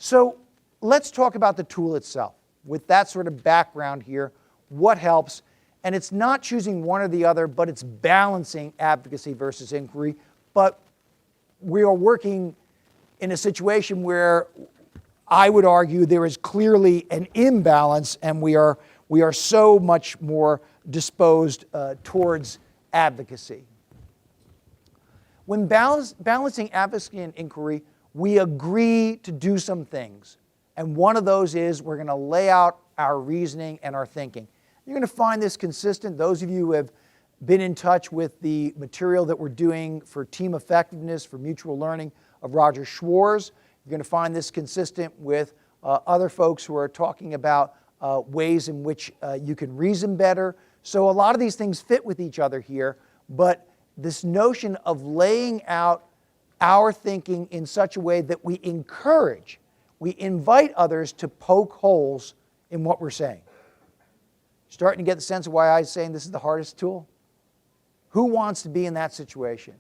So let's talk about the tool itself. With that sort of background here, what helps? And it's not choosing one or the other, but it's balancing advocacy versus inquiry. But we are working in a situation where I would argue there is clearly an imbalance, and we are so much more disposed towards advocacy. When balancing advocacy and inquiry, we agree to do some things. And one of those is we're going to lay out our reasoning and our thinking. You're going to find this consistent. Those of you who have been in touch with the material that we're doing for team effectiveness, for mutual learning of Roger Schwarz, you're going to find this consistent with other folks who are talking about ways in which you can reason better. So a lot of these things fit with each other here, but this notion of laying out our thinking in such a way that we encourage, we invite others to poke holes in what we're saying. Starting to get the sense of why I'm saying this is the hardest tool? Who wants to be in that situation?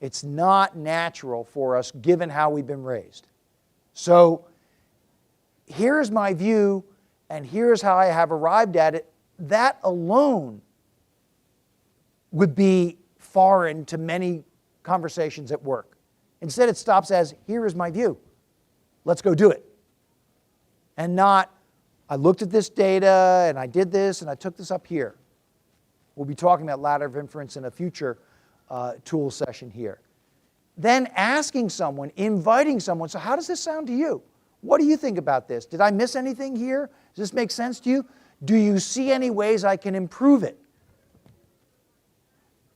It's not natural for us given how we've been raised. So here's my view, and here's how I have arrived at it. That alone would be foreign to many conversations at work. Instead, it stops as, here is my view. Let's go do it. And not, I looked at this data, and I did this, and I took this up here. We'll be talking about ladder of inference in a future tool session here. Then asking someone, inviting someone, so how does this sound to you? What do you think about this? Did I miss anything here? Does this make sense to you? Do you see any ways I can improve it?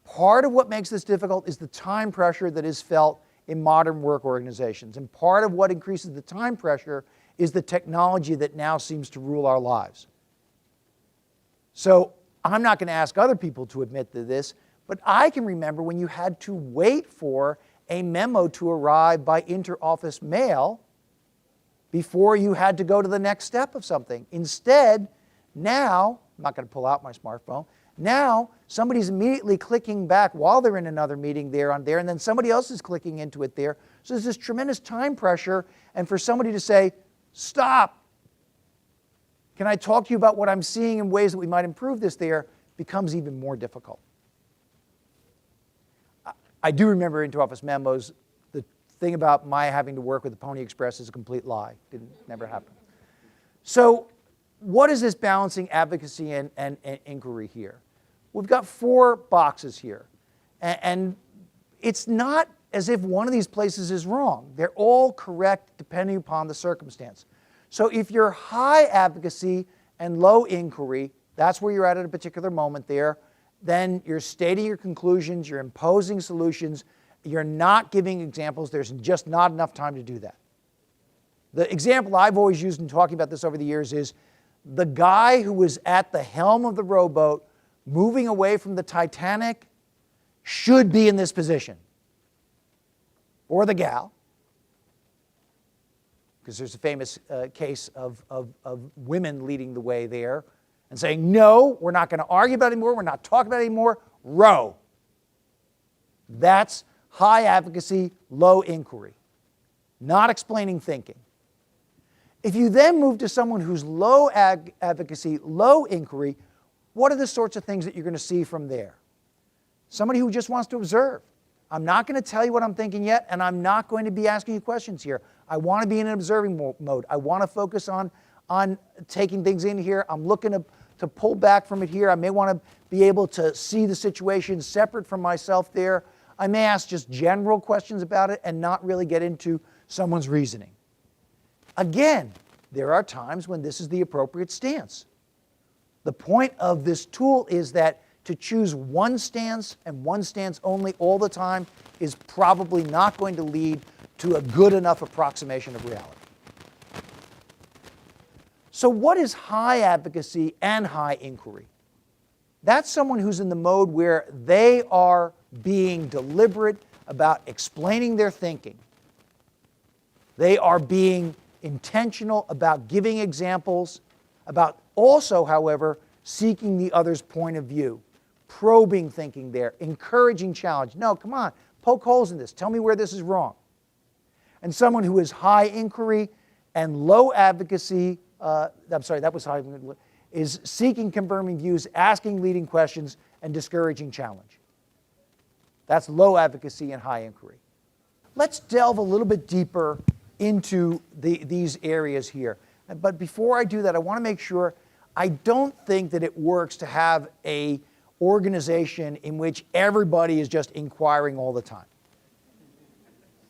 Part of what makes this difficult is the time pressure that is felt in modern work organizations. And part of what increases the time pressure is the technology that now seems to rule our lives. So I'm not going to ask other people to admit to this, but I can remember when you had to wait for a memo to arrive by inter-office mail before you had to go to the next step of something. Instead, now, I'm not going to pull out my smartphone, now somebody's immediately clicking back while they're in another meeting there on there, and then somebody else is clicking into it there. So there's this tremendous time pressure, and for somebody to say, stop, can I talk to you about what I'm seeing in ways that we might improve this there, becomes even more difficult. I do remember inter-office memos. The thing about my having to work with the Pony Express is a complete lie. Never happened. So what is this balancing advocacy and inquiry here? We've got 4 boxes here. And it's not as if one of these places is wrong. They're all correct depending upon the circumstance. So if you're high advocacy and low inquiry, that's where you're at a particular moment there, then you're stating your conclusions, you're imposing solutions, you're not giving examples, there's just not enough time to do that. The example I've always used in talking about this over the years is the guy who was at the helm of the rowboat moving away from the Titanic should be in this position. Or the gal, because there's a famous case of women leading the way there and saying, no, we're not going to argue about it anymore, we're not talking about it anymore, row. That's high advocacy, low inquiry, not explaining thinking. If you then move to someone who's low advocacy, low inquiry, what are the sorts of things that you're going to see from there? Somebody who just wants to observe. I'm not going to tell you what I'm thinking yet, and I'm not going to be asking you questions here. I want to be in an observing mode. I want to focus on taking things in here. I'm looking to pull back from it here. I may want to be able to see the situation separate from myself there. I may ask just general questions about it and not really get into someone's reasoning. Again, there are times when this is the appropriate stance. The point of this tool is that to choose one stance and one stance only all the time is probably not going to lead to a good enough approximation of reality. So what is high advocacy and high inquiry? That's someone who's in the mode where they are being deliberate about explaining their thinking. They are being intentional about giving examples, about also, however, seeking the other's point of view, probing thinking there, encouraging challenge. No, come on, poke holes in this. Tell me where this is wrong. And someone who is high inquiry And low advocacy, that was high, is seeking confirming views, asking leading questions, and discouraging challenge. That's low advocacy and high inquiry. Let's delve a little bit deeper into these areas here. But before I do that, I want to make sure I don't think that it works to have an organization in which everybody is just inquiring all the time.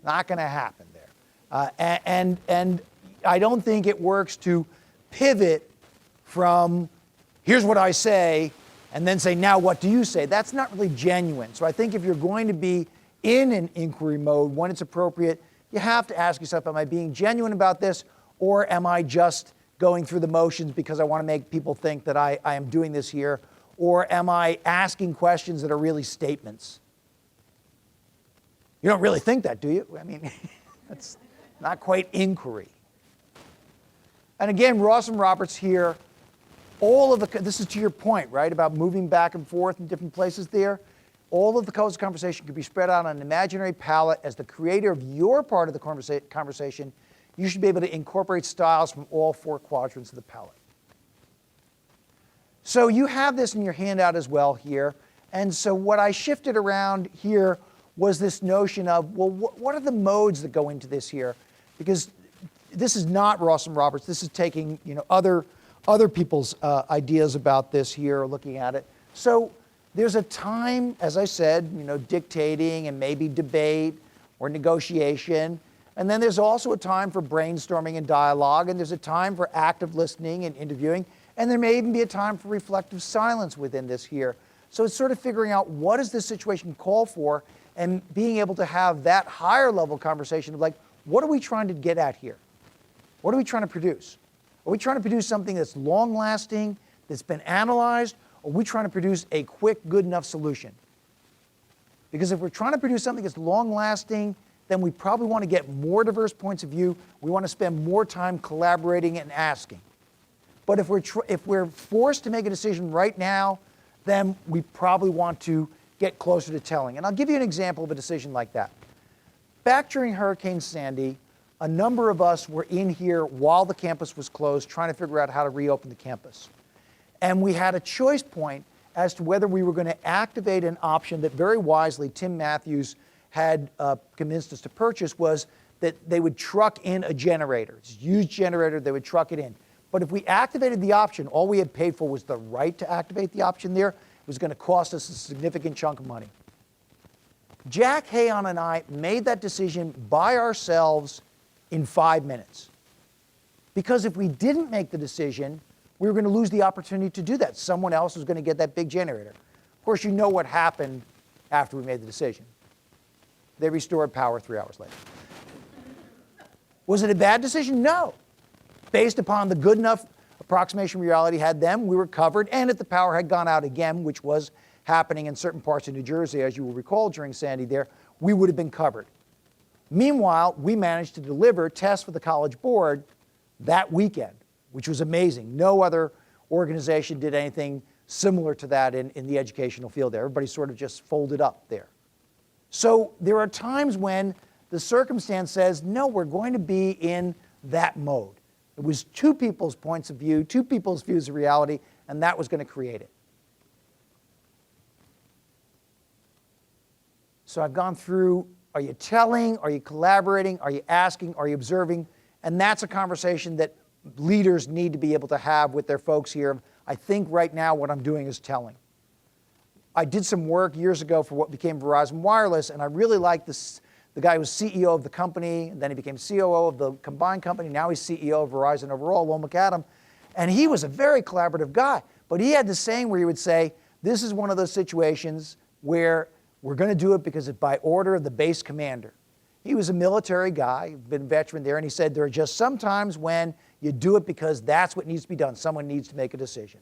Not going to happen there. And I don't think it works to pivot from here's what I say and then say, now what do you say? That's not really genuine. So I think if you're going to be in an inquiry mode when it's appropriate, you have to ask yourself, am I being genuine about this, or am I just going through the motions because I want to make people think that I am doing this here, or am I asking questions that are really statements? You don't really think that, do you? I mean, that's not quite inquiry. And again, Ross and Roberts here, this is to your point, right, about moving back and forth in different places there. All of the codes of conversation could be spread out on an imaginary palette. As the creator of your part of the conversation, you should be able to incorporate styles from all four quadrants of the palette. So you have this in your handout as well here. And so what I shifted around here was this notion of, well, what are the modes that go into this here? Because this is not Ross and Roberts. This is taking other people's ideas about this here, looking at it. So there's a time, as I said, dictating and maybe debate or negotiation. And then there's also a time for brainstorming and dialogue. And there's a time for active listening and interviewing. And there may even be a time for reflective silence within this here. So it's sort of figuring out what does this situation call for and being able to have that higher level conversation of like, what are we trying to get at here? What are we trying to produce? Are we trying to produce something that's long lasting, that's been analyzed? Or are we trying to produce a quick, good enough solution? Because if we're trying to produce something that's long lasting, then we probably want to get more diverse points of view. We want to spend more time collaborating and asking. But if we're forced to make a decision right now, then we probably want to get closer to telling. And I'll give you an example of a decision like that. Back during Hurricane Sandy, a number of us were in here while the campus was closed trying to figure out how to reopen the campus. And we had a choice point as to whether we were going to activate an option that very wisely Tim Matthews had convinced us to purchase, was that they would truck in a generator. It's a huge generator, they would truck it in. But if we activated the option, all we had paid for was the right to activate the option there. It was going to cost us a significant chunk of money. Jack Hayon and I made that decision by ourselves in 5 minutes. Because if we didn't make the decision, we were going to lose the opportunity to do that. Someone else was going to get that big generator. Of course, you know what happened after we made the decision. They restored power 3 hours later. Was it a bad decision? No. Based upon the good enough approximation reality had them, we were covered, and if the power had gone out again, which was happening in certain parts of New Jersey, as you will recall during Sandy there, we would have been covered. Meanwhile, we managed to deliver tests for the College Board that weekend, which was amazing. No other organization did anything similar to that in the educational field there. Everybody sort of just folded up there. So there are times when the circumstance says, no, we're going to be in that mode. It was two people's points of view, two people's views of reality, and that was going to create it. So I've gone through, are you telling, are you collaborating, are you asking, are you observing? And that's a conversation that leaders need to be able to have with their folks here. I think right now what I'm doing is telling. I did some work years ago for what became Verizon Wireless, and I really liked this. The guy was CEO of the company, and then he became COO of the combined company. Now he's CEO of Verizon overall, Lowell McAdam. And he was a very collaborative guy. But he had this saying where he would say, this is one of those situations where we're going to do it because it's by order of the base commander. He was a military guy, been a veteran there, and he said there are just some times when you do it because that's what needs to be done. Someone needs to make a decision.